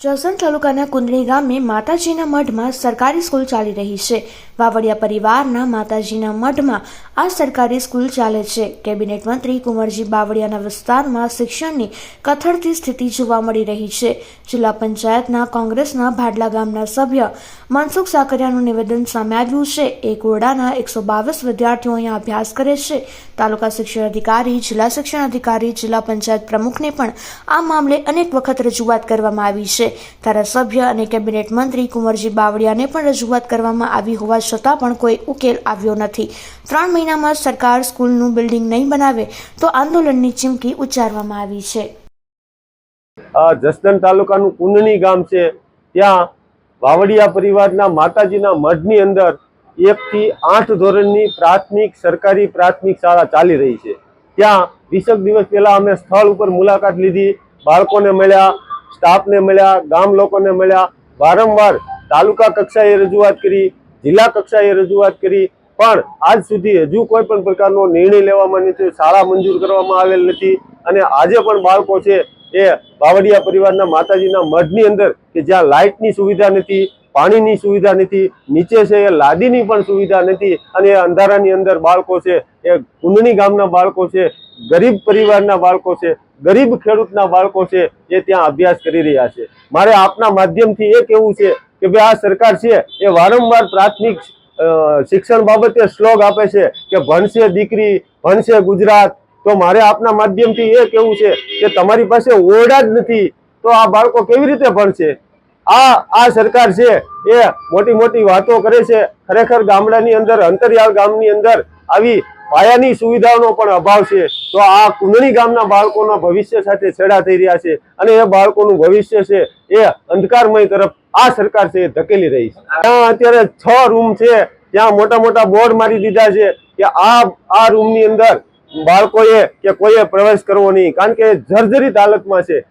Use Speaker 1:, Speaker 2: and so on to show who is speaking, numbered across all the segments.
Speaker 1: જસદણ તાલુકાના કુંદરી ગામે માતાજીના મઢમાં સરકારી સ્કૂલ ચાલી રહી છે। વાવડિયા પરિવારના માતાજીના મઢમાં આ સરકારી સ્કૂલ ચાલે છે। કેબિનેટ મંત્રી કુંવરજી બાવળિયાના વિસ્તારમાં શિક્ષણની કથળતી સ્થિતિ જોવા મળી રહી છે। જિલ્લા પંચાયતના કોંગ્રેસના ભાડલા ગામના સભ્ય મનસુખ સાકરિયાનું નિવેદન સામે આવ્યું છે। એક ઓરડાના 122 વિદ્યાર્થીઓ અહીંયા અભ્યાસ કરે છે। તાલુકા શિક્ષણ અધિકારી, જિલ્લા શિક્ષણ અધિકારી, જિલ્લા પંચાયત પ્રમુખને પણ આ મામલે અનેક વખત રજૂઆત કરવામાં આવી છે। ધારાસભ્ય અને કેબિનેટ મંત્રી કુંવરજી બાવળિયાને પણ રજૂઆત કરવામાં આવી હોવા છતાં પણ કોઈ ઉકેલ આવ્યો નથી। 3 મહિનામાં સરકાર સ્કૂલનું બિલ્ડિંગ નહીં બનાવે તો આંદોલનની ચીમકી ઉચ્ચારવામાં આવી છે।
Speaker 2: જસદણ તાલુકાનું કુંદણી ગામ છે, ત્યાં વાવડિયા પરિવારના માતાજીના મઢની અંદર 1 થી 8 ધોરણની પ્રાથમિક સરકારી પ્રાથમિક શાળા ચાલી રહી છે। ત્યાં 20 દિવસ પહેલા અમે સ્થળ ઉપર મુલાકાત લીધી, બાળકોને મળ્યા, સ્ટાફને મળ્યા, ગામ લોકોને મળ્યા, વારંવાર તાલુકા કક્ષાએ રજૂઆત કરી, જિલ્લા કક્ષાએ રજૂઆત કરી, પણ આજ સુધી હજુ કોઈ પણ પ્રકારનો નિર્ણય લેવામાં નથી, શાળા મંજૂર કરવામાં આવેલ નથી। અને આજે પણ બાળકો છે એ બાવડિયા પરિવારના માતાજીના મઢની અંદર કે જ્યાં લાઇટની સુવિધા નથી, પાણીની સુવિધા નથી, નીચે છે એ લાદીની પણ સુવિધા નથી, અને એ અંધારાની અંદર બાળકો છે એ કુંદણી ગામના બાળકો છે, ગરીબ પરિવારના બાળકો છે, ગરીબ ખેડૂતના બાળકો છે એ ત્યાં અભ્યાસ કરી રહ્યા છે। મારે આપના માધ્યમથી એ કહેવું છે કે ભાઈ આ સરકાર છે એ વારંવાર પ્રાથમિક શિક્ષણ બાબતે શ્લોગ આપે છે કે ભણશે દીકરી, ભણશે ગુજરાત। તો મારે આપના માધ્યમથી એ કહેવું છે કે તમારી પાસે ઓરડા જ નથી તો આ બાળકો કેવી રીતે ભણશે? આ સરકાર છે એ મોટી મોટી વાતો કરે છે, ખરેખર ગામડાની અંદર, અંતરિયાળ ગામની અંદર આવી પાયાની સુવિધાઓનો પણ અભાવ છે। તો આ કુંદણી ગામના બાળકોના ભવિષ્ય સાથે છેડા થઈ રહ્યા છે, અને એ બાળકોનું ભવિષ્ય છે એ અંધકારમય તરફ આ સરકાર છે એ ધકેલી રહી છે। ત્યાં અત્યારે 6 રૂમ છે, ત્યાં મોટા મોટા બોર્ડ મારી દીધા છે કે આ રૂમની અંદર બાળકોએ કે કોઈએ પ્રવેશ કરવો નહીં, કારણ કે જર્જરિત હાલતમાં છે।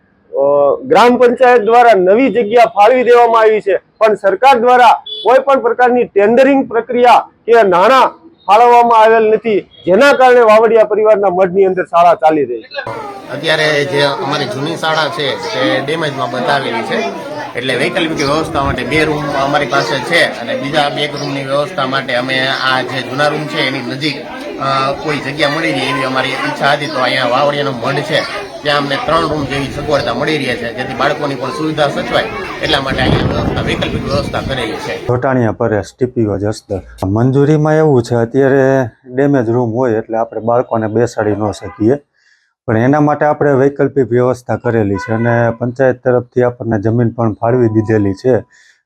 Speaker 2: ગ્રામ પંચાયત દ્વારા નવી જગ્યા ફાળવી દેવામાં આવી છે, પણ સરકાર દ્વારા કોઈ પણ પ્રકારની ટેન્ડરિંગ પ્રક્રિયા કે નાણાં ફાળવવામાં આવેલ નથી, જેના કારણે વાવડિયા પરિવારના મઢની અંદર શાળા ચાલી રહી છે।
Speaker 3: અત્યારે જે અમારી જૂની શાળા છે તે ડેમેજમાં બતાવેલી છે, એટલે વૈકલ્પિક વ્યવસ્થા માટે 2 રૂમ અમારી પાસે છે, અને બીજા 2 રૂમની વ્યવસ્થા માટે અમે આ જે જૂના રૂમ છે એની નજીક કોઈ જગ્યા મળી રહી એવી અમારી ઈચ્છા હતી। તો અહીંયા વાવડિયાનો મઢ છે ત્યાં અમને 3 રૂમ જેવી સગવડતા મળી રહી છે, જેથી બાળકોની પણ સુવિધા સચવાય, એટલા માટે અહીંયા વૈકલ્પિક વ્યવસ્થા કરેલી છે।
Speaker 4: જોટાણીયા પરેશ, ટીપીઓ જસદણ। મંજૂરીમાં એવું છે અત્યારે ડેમેજ રૂમ હોય એટલે આપણે બાળકોને બેસાડી ન શકીએ, પણ એના માટે આપણે વૈકલ્પિક વ્યવસ્થા કરેલી છે, અને પંચાયત તરફથી આપણને જમીન પણ ફાળવી દીધેલી છે,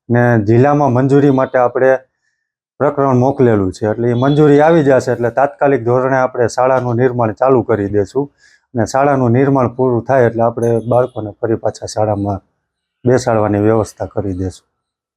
Speaker 4: ને જિલ્લામાં મંજૂરી માટે આપણે પ્રકરણ મોકલેલું છે, એટલે એ મંજૂરી આવી જશે એટલે તાત્કાલિક ધોરણે આપણે શાળાનું નિર્માણ ચાલુ કરી દઈશું, અને શાળાનું નિર્માણ પૂરું થાય એટલે આપણે બાળકોને ફરી પાછા શાળામાં બેસાડવાની વ્યવસ્થા કરી દઈશું।